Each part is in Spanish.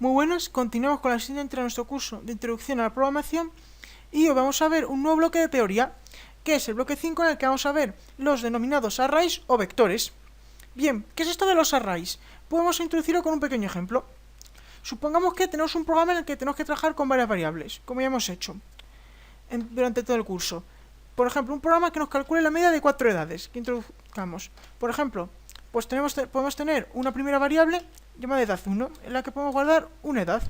Muy buenas, continuamos con la siguiente de nuestro curso de Introducción a la Programación y hoy vamos a ver un nuevo bloque de teoría, que es el bloque 5 en el que vamos a ver los denominados arrays o vectores. Bien, ¿qué es esto de los arrays? Podemos introducirlo con un pequeño ejemplo. Supongamos que tenemos un programa en el que tenemos que trabajar con varias variables, como ya hemos hecho durante todo el curso. Por ejemplo, un programa que nos calcule la media de 4 edades, que introduzcamos. Por ejemplo, pues podemos tener una primera variable llamada edad 1, en la que podemos guardar una edad.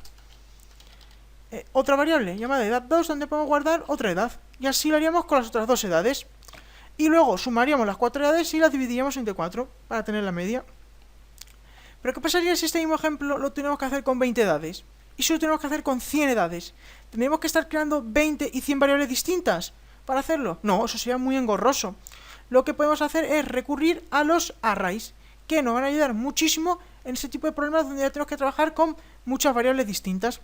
Otra variable llamada edad 2, donde podemos guardar otra edad. Y así lo haríamos con las otras dos edades. Y luego sumaríamos las 4 edades y las dividiríamos entre 4 para tener la media. Pero ¿qué pasaría si este mismo ejemplo lo tenemos que hacer con 20 edades? ¿Y si lo tenemos que hacer con 100 edades? ¿Tendríamos que estar creando 20 y 100 variables distintas para hacerlo? No, eso sería muy engorroso. Lo que podemos hacer es recurrir a los arrays, que nos van a ayudar muchísimo en ese tipo de problemas donde ya tenemos que trabajar con muchas variables distintas.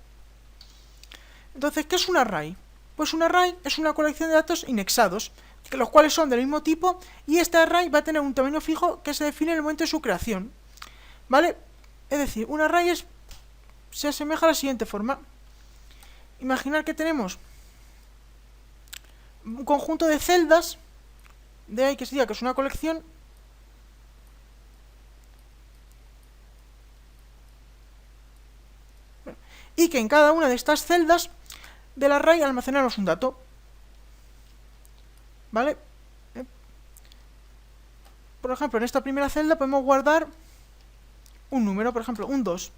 Entonces, ¿qué es un array? Pues un array es una colección de datos indexados, los cuales son del mismo tipo, y este array va a tener un tamaño fijo que se define en el momento de su creación. ¿Vale? Es decir, un array se asemeja a la siguiente forma. Imaginar que tenemos un conjunto de celdas, de ahí que se diga que es una colección, y que en cada una de estas celdas del array almacenamos un dato. ¿Vale? Por ejemplo, en esta primera celda podemos guardar un número, por ejemplo, un 2.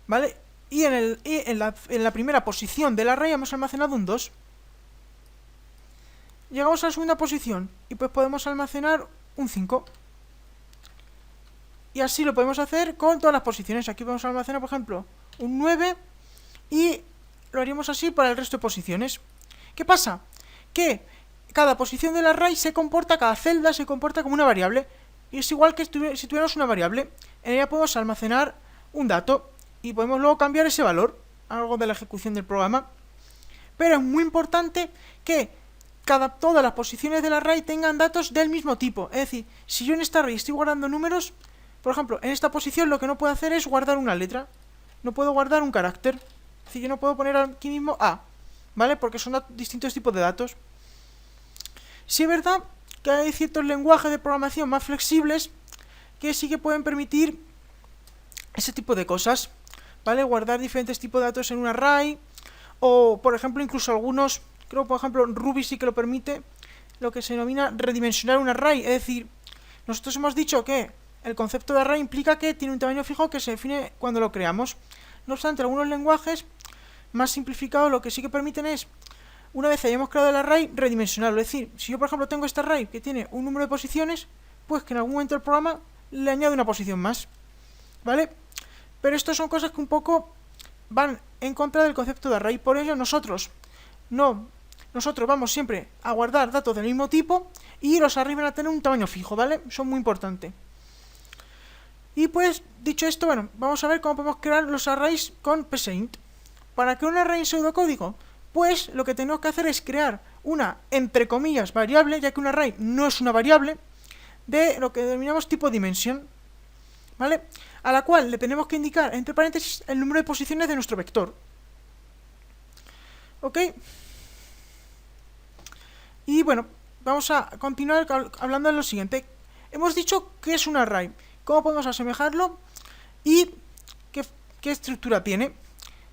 ¿Vale? Y en la primera posición del array hemos almacenado un 2. Llegamos a la segunda posición y pues podemos almacenar un 5. Y así lo podemos hacer con todas las posiciones. Aquí podemos almacenar, por ejemplo, un 9 y lo haríamos así para el resto de posiciones. ¿Qué pasa? Que cada posición del array cada celda se comporta como una variable. Y es igual que si tuviéramos una variable. En ella podemos almacenar un dato y podemos luego cambiar ese valor a lo largo de la ejecución del programa. Pero es muy importante que todas las posiciones del array tengan datos del mismo tipo. Es decir, si yo en esta array estoy guardando números, por ejemplo, en esta posición lo que no puedo hacer es guardar una letra. No puedo guardar un carácter. Es decir, yo no puedo poner aquí mismo A, ¿vale? Porque son distintos tipos de datos. Sí es verdad que hay ciertos lenguajes de programación más flexibles que sí que pueden permitir ese tipo de cosas, ¿vale? Guardar diferentes tipos de datos en un array, o por ejemplo incluso algunos, creo por ejemplo Ruby sí que lo permite, lo que se denomina redimensionar un array. Es decir, nosotros hemos dicho que el concepto de array implica que tiene un tamaño fijo que se define cuando lo creamos. No obstante, algunos lenguajes más simplificados lo que sí que permiten es, una vez hayamos creado el array, redimensionarlo. Es decir, si yo por ejemplo tengo este array que tiene un número de posiciones, pues que en algún momento del programa le añado una posición más, ¿vale? Pero esto son cosas que un poco van en contra del concepto de array. Por ello nosotros vamos siempre a guardar datos del mismo tipo y los arrays van a tener un tamaño fijo, ¿vale? Son muy importantes. Y pues, dicho esto, bueno, vamos a ver cómo podemos crear los arrays con psaint. Para crear un array en pseudocódigo, pues lo que tenemos que hacer es crear una, entre comillas, variable, ya que un array no es una variable, de lo que denominamos tipo dimensión, ¿vale? A la cual le tenemos que indicar, entre paréntesis, el número de posiciones de nuestro vector. ¿Ok? Y bueno, vamos a continuar hablando de lo siguiente. Hemos dicho que es un array, cómo podemos asemejarlo y qué estructura tiene.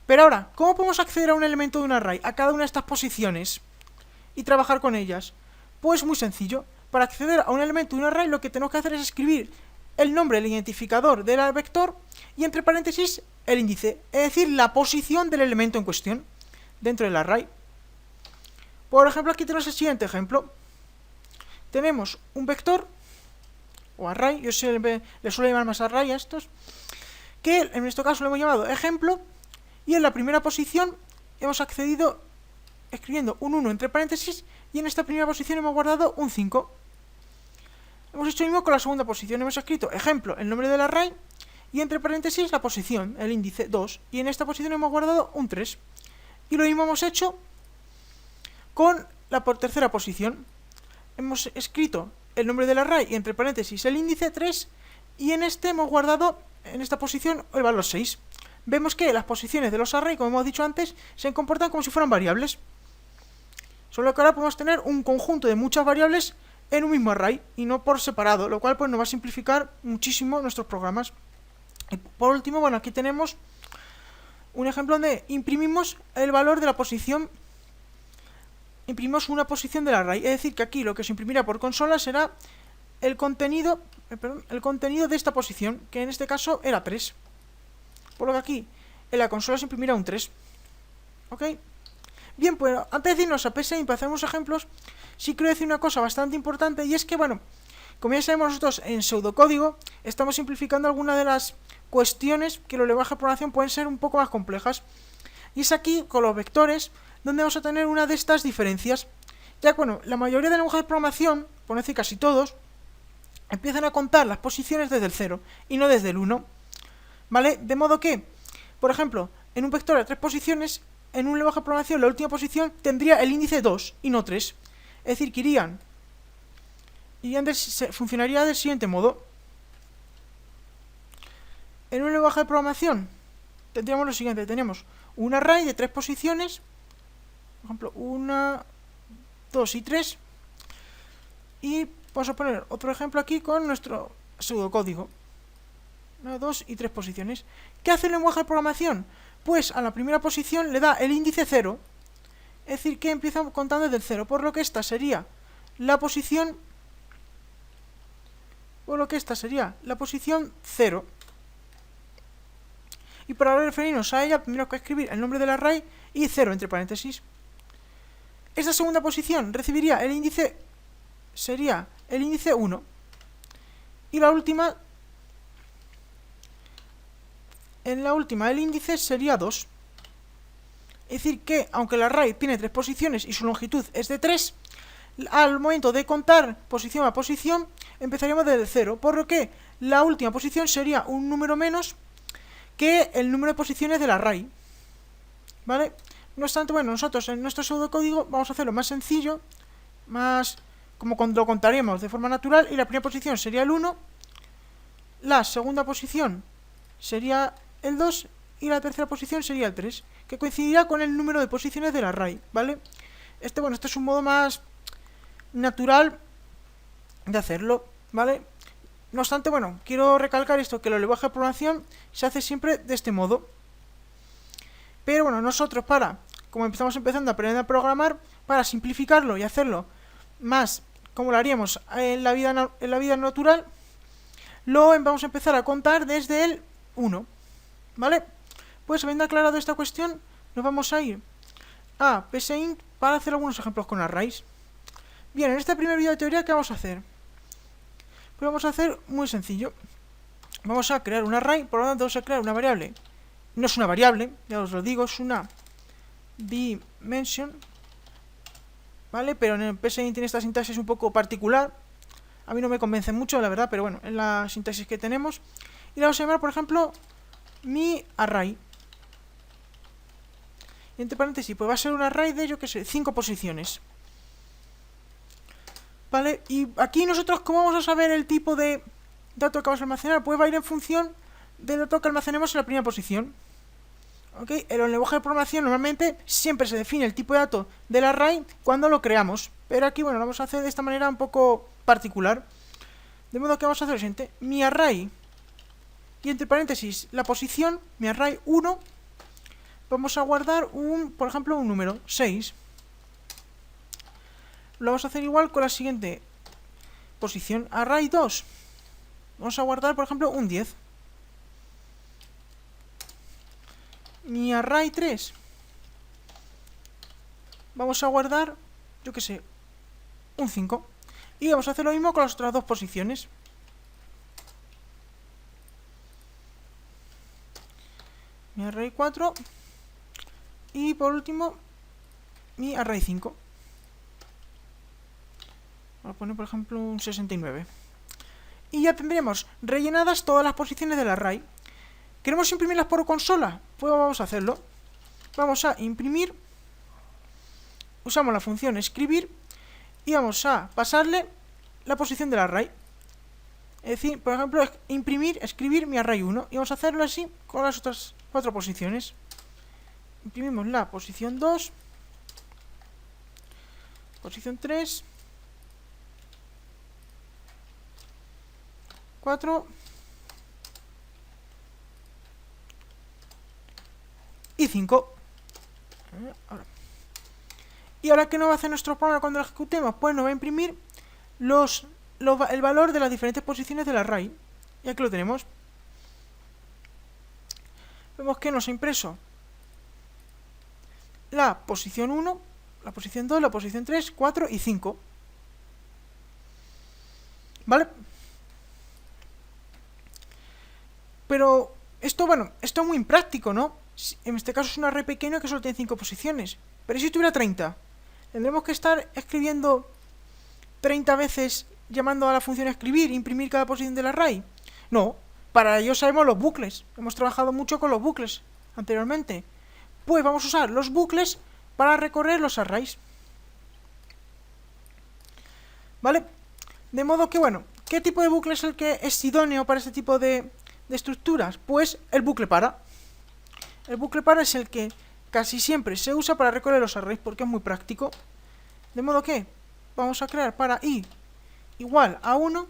Pero ahora, ¿cómo podemos acceder a un elemento de un array, a cada una de estas posiciones, y trabajar con ellas? Pues muy sencillo. Para acceder a un elemento de un array, lo que tenemos que hacer es escribir el nombre, el identificador del vector, y entre paréntesis, el índice, es decir, la posición del elemento en cuestión, dentro del array. Por ejemplo, aquí tenemos el siguiente ejemplo. Tenemos un vector, o array, yo le suelo llamar más array a estos, que en nuestro caso lo hemos llamado ejemplo, y en la primera posición hemos accedido escribiendo un 1 entre paréntesis, y en esta primera posición hemos guardado un 5. Hemos hecho lo mismo con la segunda posición, hemos escrito ejemplo, el nombre del array, y entre paréntesis la posición, el índice 2, y en esta posición hemos guardado un 3. Y lo mismo hemos hecho con la tercera posición. Hemos escrito el nombre del array y entre paréntesis el índice 3, y en este hemos guardado en esta posición el valor 6. Vemos que las posiciones de los arrays, como hemos dicho antes, se comportan como si fueran variables. Solo que ahora podemos tener un conjunto de muchas variables en un mismo array y no por separado, lo cual pues nos va a simplificar muchísimo nuestros programas. Y por último, bueno, aquí tenemos un ejemplo donde imprimimos el valor de la posición. Imprimimos una posición del array, es decir, que aquí lo que se imprimirá por consola será el contenido de esta posición, que en este caso era 3. Por lo que aquí en la consola se imprimirá un 3. ¿Ok? Bien, pues antes de irnos a PSeInt para hacer unos ejemplos, sí quiero decir una cosa bastante importante, y es que, bueno, como ya sabemos nosotros en pseudocódigo, estamos simplificando algunas de las cuestiones que los lenguajes de programación pueden ser un poco más complejas. Y es aquí, con los vectores, donde vamos a tener una de estas diferencias. Ya que, bueno, la mayoría de lenguajes de programación, por no decir casi todos, empiezan a contar las posiciones desde el 0 y no desde el 1. ¿Vale? De modo que, por ejemplo, en un vector de 3 posiciones, en un lenguaje de programación la última posición tendría el índice 2 y no 3. Es decir, que funcionaría del siguiente modo. En un lenguaje de programación tendríamos lo siguiente: tenemos un array de 3 posiciones, por ejemplo, 1, 2 y 3, y vamos a poner otro ejemplo aquí con nuestro pseudocódigo. 1, 2 y 3 posiciones. ¿Qué hace el lenguaje de programación? Pues a la primera posición le da el índice 0, es decir, que empieza contando desde el 0, por lo que esta sería la posición 0. Y para referirnos a ella tendremos que escribir el nombre del array y 0 entre paréntesis. Esta segunda posición recibiría el índice, sería el índice 1. Y la última, en la última el índice sería 2. Es decir que, aunque el array tiene 3 posiciones y su longitud es de 3, al momento de contar posición a posición empezaríamos desde el 0, por lo que la última posición sería un número menos que el número de posiciones del array. ¿Vale? No obstante, bueno, nosotros en nuestro pseudocódigo vamos a hacerlo más sencillo, más como cuando lo contaríamos de forma natural, y la primera posición sería el 1, la segunda posición sería el 2 y la tercera posición sería el 3, que coincidirá con el número de posiciones del array, ¿vale? Este es un modo más natural de hacerlo, ¿vale? No obstante, bueno, quiero recalcar esto, que los lenguajes de programación se hace siempre de este modo. Pero bueno, nosotros como empezando a aprender a programar, para simplificarlo y hacerlo más como lo haríamos en la vida natural, lo vamos a empezar a contar desde el 1, ¿vale? Pues habiendo aclarado esta cuestión, nos vamos a ir a PSeInt para hacer algunos ejemplos con arrays. Bien, en este primer vídeo de teoría, ¿qué vamos a hacer? Pues vamos a hacer muy sencillo. Vamos a crear un array, por lo tanto vamos a crear una variable. No es una variable, ya os lo digo, es una dimension, ¿vale? Pero en el PSeInt tiene esta sintaxis un poco particular. A mí no me convence mucho, la verdad, pero bueno, es la sintaxis que tenemos. Y la vamos a llamar, por ejemplo, mi array. Y entre paréntesis, pues va a ser un array de, yo qué sé, 5 posiciones. ¿Vale? Y aquí nosotros, ¿cómo vamos a saber el tipo de dato que vamos a almacenar? Pues va a ir en función del dato que almacenemos en la primera posición. ¿Ok? En los lenguajes de programación normalmente siempre se define el tipo de dato del array cuando lo creamos. Pero aquí, bueno, lo vamos a hacer de esta manera un poco particular. De modo que vamos a hacer lo siguiente: mi array, y entre paréntesis la posición, mi array 1, vamos a guardar por ejemplo, un número, 6. Lo vamos a hacer igual con la siguiente posición, array 2. Vamos a guardar, por ejemplo, un 10. Mi array 3. Vamos a guardar, yo qué sé, un 5. Y vamos a hacer lo mismo con las otras dos posiciones. Mi array 4. Y por último, mi array 5. Voy a poner, por ejemplo, un 69. Y ya tendríamos rellenadas todas las posiciones del array. ¿Queremos imprimirlas por consola? Pues vamos a hacerlo. Vamos a imprimir. Usamos la función escribir. Y vamos a pasarle la posición del array. Es decir, por ejemplo, escribir mi array 1. Y vamos a hacerlo así con las otras 4 posiciones. Imprimimos la posición 2, posición 3, 4 y 5. Y ahora, ¿qué nos va a hacer nuestro programa cuando lo ejecutemos? Pues nos va a imprimir el valor de las diferentes posiciones del array. Y aquí lo tenemos. Vemos que nos ha impreso la posición 1, la posición 2, la posición 3, 4 y 5. ¿Vale? Pero esto, bueno, esto es muy impráctico, ¿no? En este caso es un array pequeño que solo tiene 5 posiciones. Pero si tuviera 30, tendremos que estar escribiendo 30 veces llamando a la función escribir, imprimir cada posición del array. No, para ello sabemos los bucles. Hemos trabajado mucho con los bucles anteriormente. Pues vamos a usar los bucles para recorrer los arrays. ¿Vale? De modo que, bueno, ¿qué tipo de bucle es el que es idóneo para este tipo de estructuras? Pues el bucle para. El bucle para es el que casi siempre se usa para recorrer los arrays porque es muy práctico. De modo que vamos a crear para i igual a 1.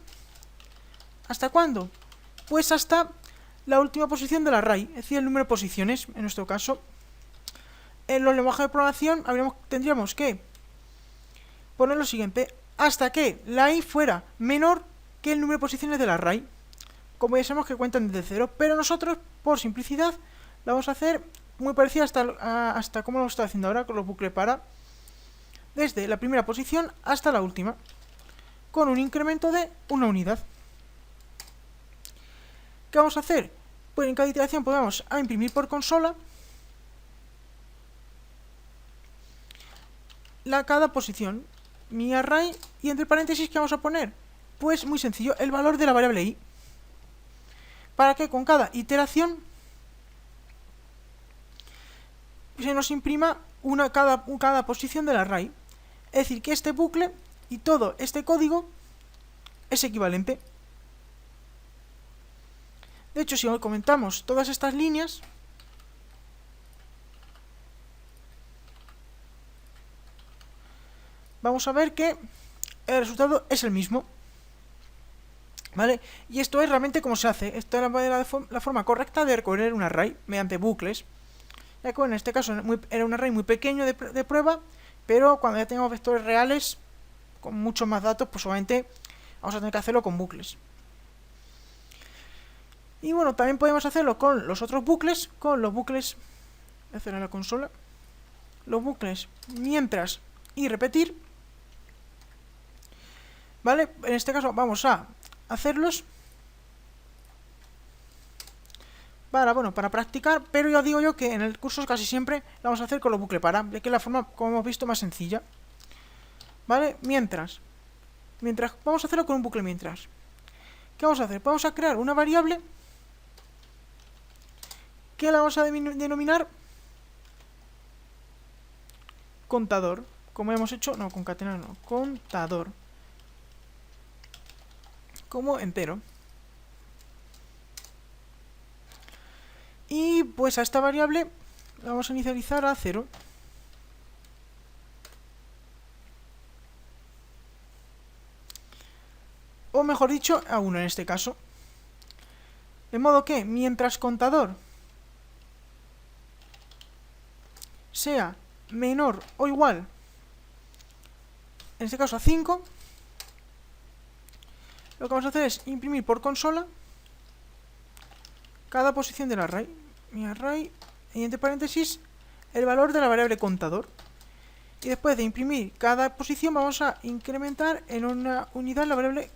¿Hasta cuándo? Pues hasta la última posición del array, es decir, el número de posiciones, en nuestro caso. En los lenguajes de programación tendríamos que poner lo siguiente: hasta que la i fuera menor que el número de posiciones del array. Como ya sabemos que cuentan desde 0, pero nosotros, por simplicidad, la vamos a hacer muy parecida hasta como lo estoy haciendo ahora con los bucles para, desde la primera posición hasta la última, con un incremento de una unidad. ¿Qué vamos a hacer? Pues en cada iteración podemos imprimir por consola cada posición, mi array, y entre paréntesis, ¿qué vamos a poner? Pues muy sencillo, el valor de la variable i, para que con cada iteración se nos imprima cada posición del array. Es decir, que este bucle y todo este código es equivalente. De hecho, si comentamos todas estas líneas, vamos a ver que el resultado es el mismo. ¿Vale? Y esto es realmente como se hace. Esto es la forma correcta de recorrer un array mediante bucles. Ya que, bueno, en este caso era un array muy pequeño de prueba, pero cuando ya tengamos vectores reales con muchos más datos, pues obviamente vamos a tener que hacerlo con bucles. Y bueno, también podemos hacerlo con los otros bucles, voy a hacer en la consola, los bucles mientras y repetir. ¿Vale? En este caso vamos a hacerlos para practicar, pero ya digo yo que en el curso casi siempre lo vamos a hacer con los bucles para, ya que es la forma, como hemos visto, más sencilla. ¿Vale? Mientras vamos a hacerlo con un bucle mientras. ¿Qué vamos a hacer? Pues vamos a crear una variable que la vamos a denominar contador, como hemos hecho, no, concatenar no, contador, como entero. Y pues a esta variable la vamos a inicializar a 0. O mejor dicho, a 1 en este caso. De modo que mientras contador sea menor o igual, en este caso a 5, lo que vamos a hacer es imprimir por consola cada posición del array. Mi array, y entre paréntesis, el valor de la variable contador. Y después de imprimir cada posición vamos a incrementar en una unidad la variable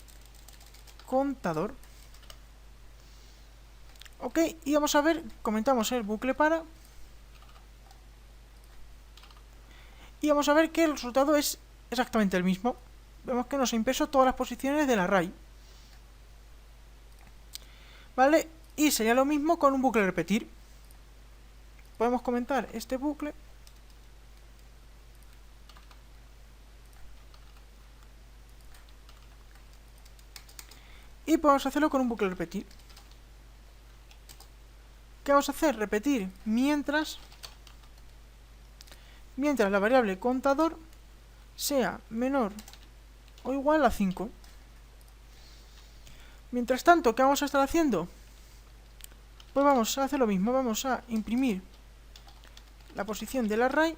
contador. Ok, y vamos a ver, comentamos el bucle para. Y vamos a ver que el resultado es exactamente el mismo. Vemos que nos ha impreso todas las posiciones del array. ¿Vale? Y sería lo mismo con un bucle repetir. Podemos comentar este bucle. y podemos hacerlo con un bucle repetir. ¿Qué vamos a hacer? Repetir mientras la variable contador sea menor o igual a 5. Mientras tanto, ¿qué vamos a estar haciendo? Pues vamos a hacer lo mismo, vamos a imprimir la posición del array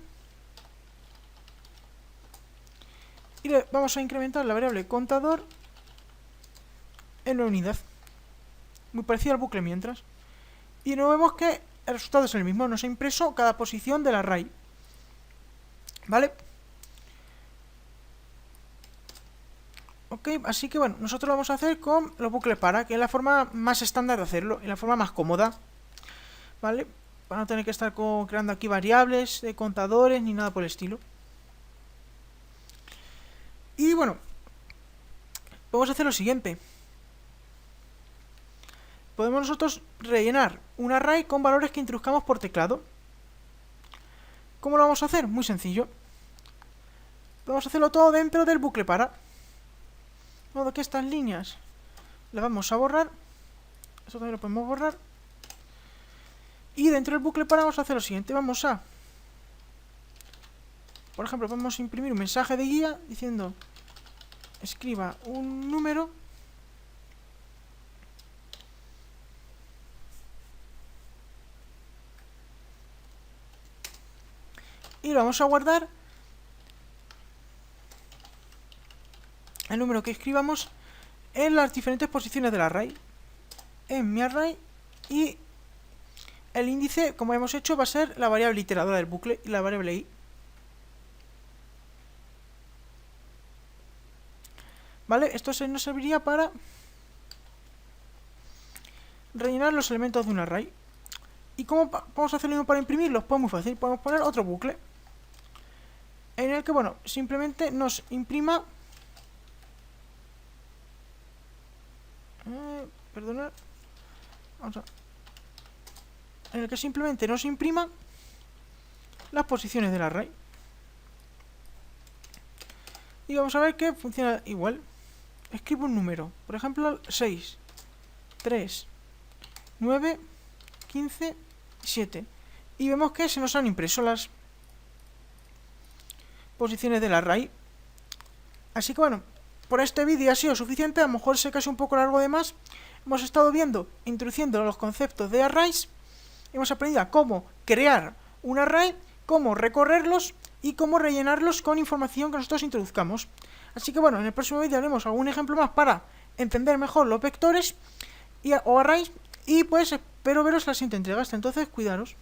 y vamos a incrementar la variable contador en una unidad, muy parecido al bucle mientras. Y no vemos que el resultado es el mismo, nos ha impreso cada posición del array. ¿Vale? Ok, así que bueno, nosotros lo vamos a hacer con los bucles para, que es la forma más estándar de hacerlo, y la forma más cómoda. ¿Vale? Para no tener que estar creando aquí variables, contadores, ni nada por el estilo. Y bueno, podemos hacer lo siguiente. Podemos nosotros rellenar un array con valores que introduzcamos por teclado. ¿Cómo lo vamos a hacer? Muy sencillo. Vamos a hacerlo todo dentro del bucle para. De modo que estas líneas las vamos a borrar. Esto también lo podemos borrar. Y dentro del bucle para vamos a hacer lo siguiente. Vamos a, por ejemplo, vamos a imprimir un mensaje de guía diciendo escriba un número. Y lo vamos a guardar el número que escribamos en las diferentes posiciones del array. En mi array, y el índice, como hemos hecho, va a ser la variable iteradora del bucle y la variable i. ¿Vale? Esto nos serviría para rellenar los elementos de un array. ¿Y cómo vamos a hacer lo mismo para imprimirlos? Pues muy fácil, podemos poner otro bucle en el que, bueno, simplemente nos imprima perdonad, en el que simplemente nos imprima las posiciones del array. Y vamos a ver que funciona igual. Escribo un número, por ejemplo 6, 3, 9, 15, 7. Y vemos que se nos han impreso las posiciones del array. Así que bueno, por este vídeo ha sido suficiente, a lo mejor sé que es un poco largo de más. Hemos estado viendo, introduciendo los conceptos de arrays. Hemos aprendido a cómo crear un array, cómo recorrerlos y cómo rellenarlos con información que nosotros introduzcamos. Así que bueno, en el próximo vídeo haremos algún ejemplo más para entender mejor los vectores o arrays. Y pues espero veros en la siguiente entrega. Hasta entonces, cuidaros.